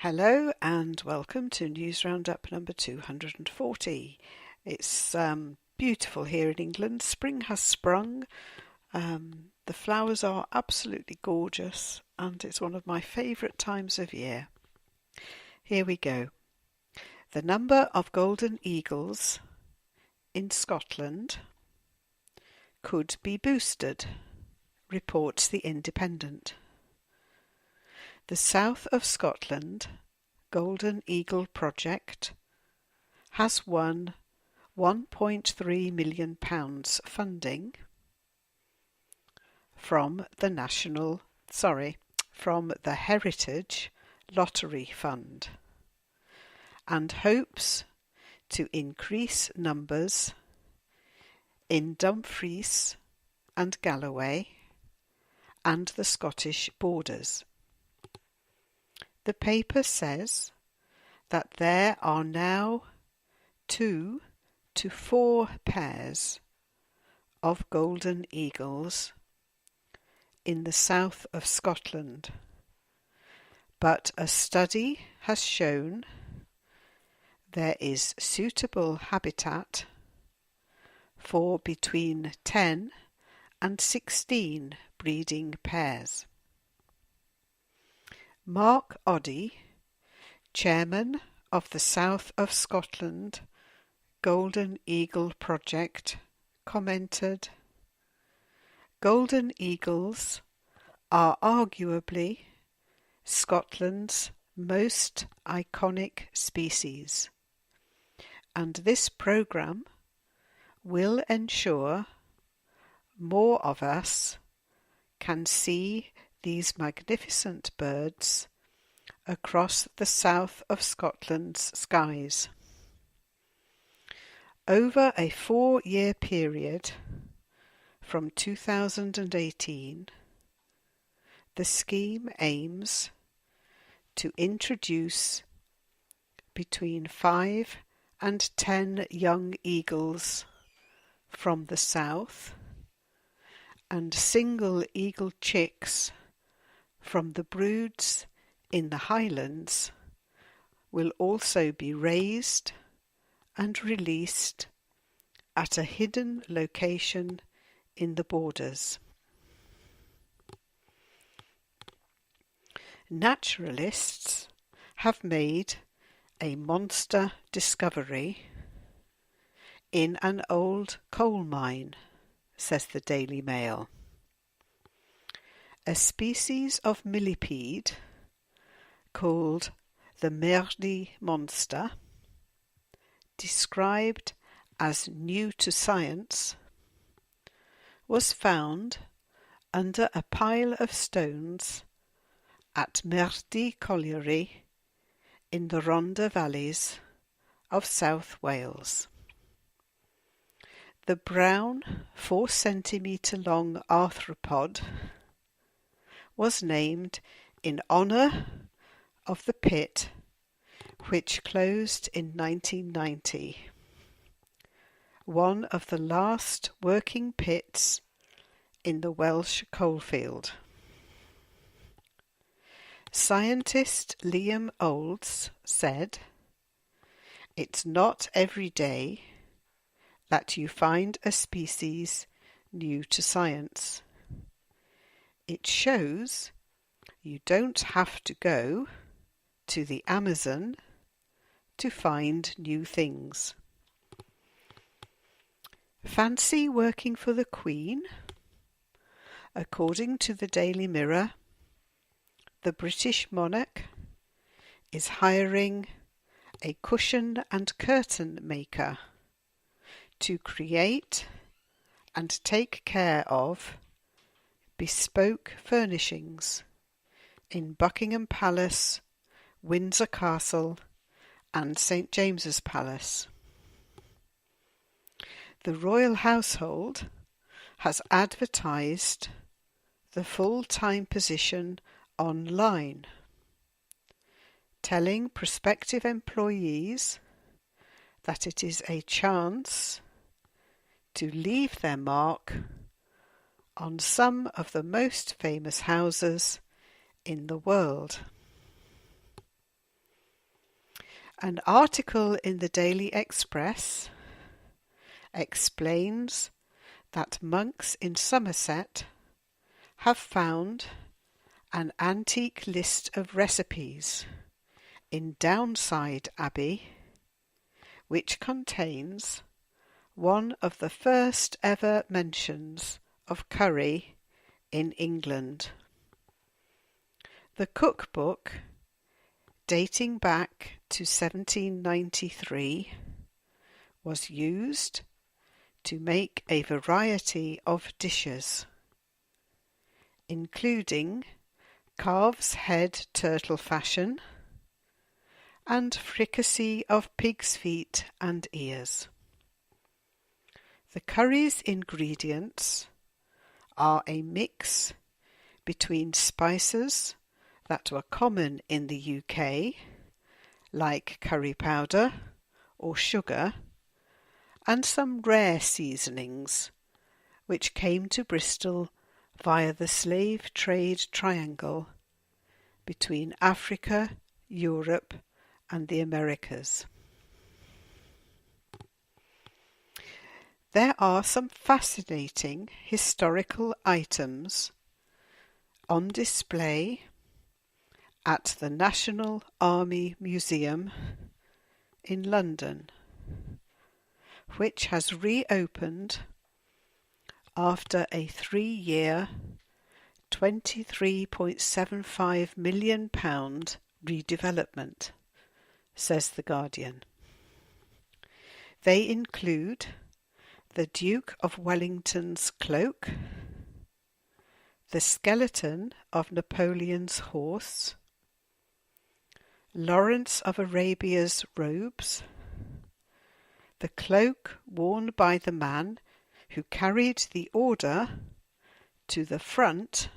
Hello and welcome to News Roundup number 240. It's beautiful here in England. Spring has sprung. The flowers are absolutely gorgeous and it's one of my favourite times of year. Here we go. The number of golden eagles in Scotland could be boosted, reports The Independent. The South of Scotland Golden Eagle Project has won £1.3 million funding from the Heritage Lottery Fund and hopes to increase numbers in Dumfries and Galloway and the Scottish borders. The paper says that there are now 2 to 4 pairs of golden eagles in the south of Scotland, but a study has shown there is suitable habitat for between 10 and 16 breeding pairs. Mark Oddie, chairman of the South of Scotland Golden Eagle Project, commented, "Golden eagles are arguably Scotland's most iconic species, and this programme will ensure more of us can see these magnificent birds across the south of Scotland's skies. Over a 4-year period from 2018, the scheme aims to introduce between 5 and 10 young eagles from the south and single eagle chicks from the broods in the Highlands will also be raised and released at a hidden location in the borders. Naturalists have made a monster discovery in an old coal mine, says the Daily Mail. A species of millipede called the Merdy monster, described as new to science, was found under a pile of stones at Merdy Colliery in the Rhondda Valleys of South Wales. The brown 4 centimetre long arthropod was named in honour of the pit which closed in 1990, one of the last working pits in the Welsh coalfield. Scientist Liam Olds said, "It's not every day that you find a species new to science. It shows you don't have to go to the Amazon to find new things." Fancy working for the Queen? According to the Daily Mirror, the British monarch is hiring a cushion and curtain maker to create and take care of bespoke furnishings in Buckingham Palace, Windsor Castle and St James's Palace. The royal household has advertised the full-time position online, telling prospective employees that it is a chance to leave their mark on some of the most famous houses in the world. An article in the Daily Express explains that monks in Somerset have found an antique list of recipes in Downside Abbey, which contains one of the first ever mentions of curry in England. The cookbook, dating back to 1793, was used to make a variety of dishes, including calf's head turtle fashion and fricassee of pig's feet and ears. The curry's ingredients are a mix between spices that were common in the UK, like curry powder or sugar, and some rare seasonings which came to Bristol via the slave trade triangle between Africa, Europe, and the Americas. There are some fascinating historical items on display at the National Army Museum in London, which has reopened after a 3-year, £23.75 million redevelopment, says The Guardian. They include the Duke of Wellington's cloak, the skeleton of Napoleon's horse, Lawrence of Arabia's robes, the cloak worn by the man who carried the order to the front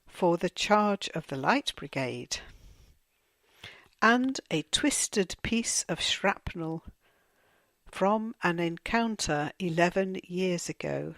for the charge of the Light Brigade, and a twisted piece of shrapnel from an encounter 11 years ago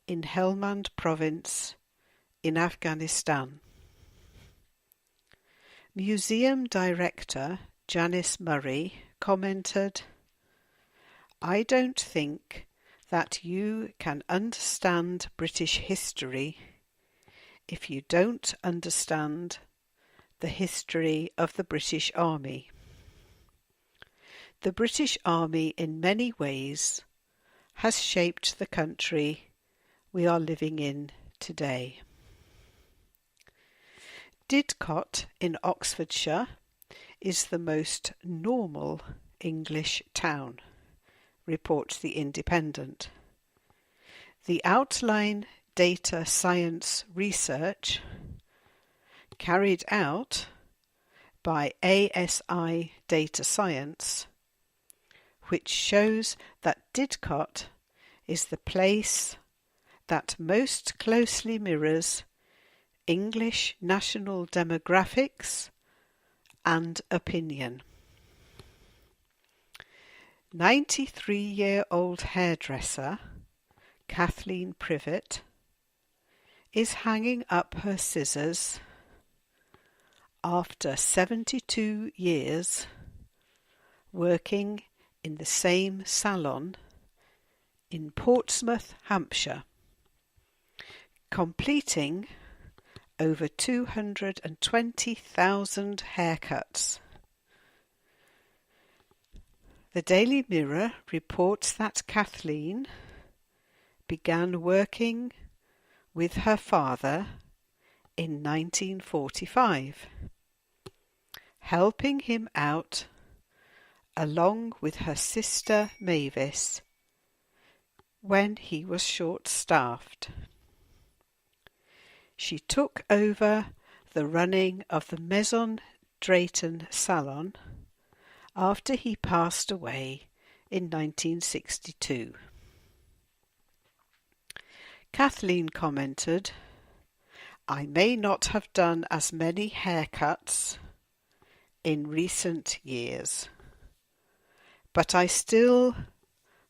in Helmand Province in Afghanistan. Museum Director Janice Murray commented, "I don't think that you can understand British history if you don't understand the history of the British Army. The British Army in many ways has shaped the country we are living in today." Didcot in Oxfordshire is the most normal English town, reports The Independent. The outline data science research carried out by ASI Data Science, which shows that Didcot is the place that most closely mirrors English national demographics and opinion. 93-year-old hairdresser Kathleen Privet is hanging up her scissors after 72 years working in the same salon in Portsmouth, Hampshire, completing over 220,000 haircuts. The Daily Mirror reports that Kathleen began working with her father in 1945, helping him out along with her sister Mavis when he was short-staffed. She took over the running of the Maison Drayton salon after he passed away in 1962. Kathleen commented, "I may not have done as many haircuts in recent years, but I still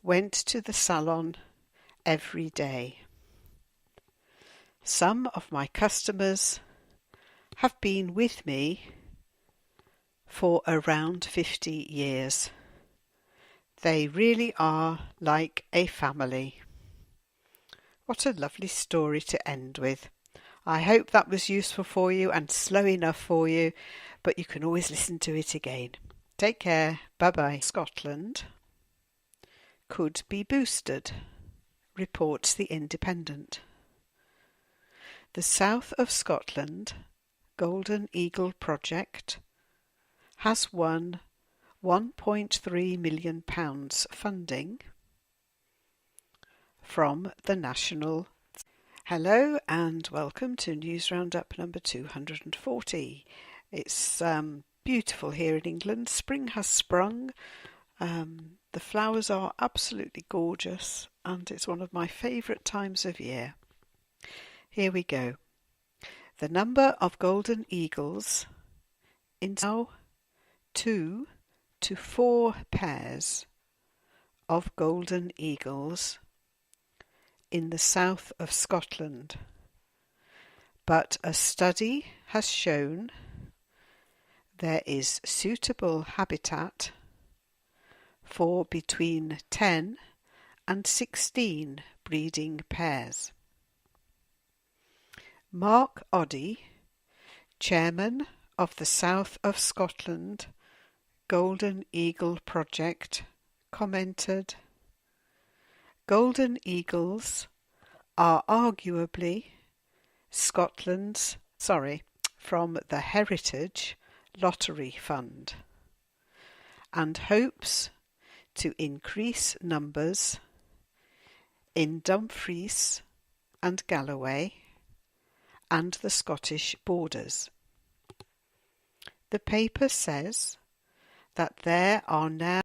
went to the salon every day. Some of my customers have been with me for around 50 years. They really are like a family. What a lovely story to end with. I hope that was useful for you and slow enough for you, but you can always listen to it again. Take care. Bye-bye. Scotland could be boosted, reports The Independent. The South of Scotland Golden Eagle project has won £1.3 million funding from the National. Hello and welcome to News Roundup number 240. It's beautiful here in England. Spring has sprung. The flowers are absolutely gorgeous and it's one of my favourite times of year. Here we go. The number of golden eagles in now 2 to 4 pairs of golden eagles in the south of Scotland, but a study has shown there is suitable habitat for between 10 and 16 breeding pairs. Mark Oddie, chairman of the South of Scotland Golden Eagle project, commented, "Golden eagles are arguably Scotland's, from the Heritage Lottery Fund, and hopes to increase numbers in Dumfries and Galloway and the Scottish borders." The paper says that there are now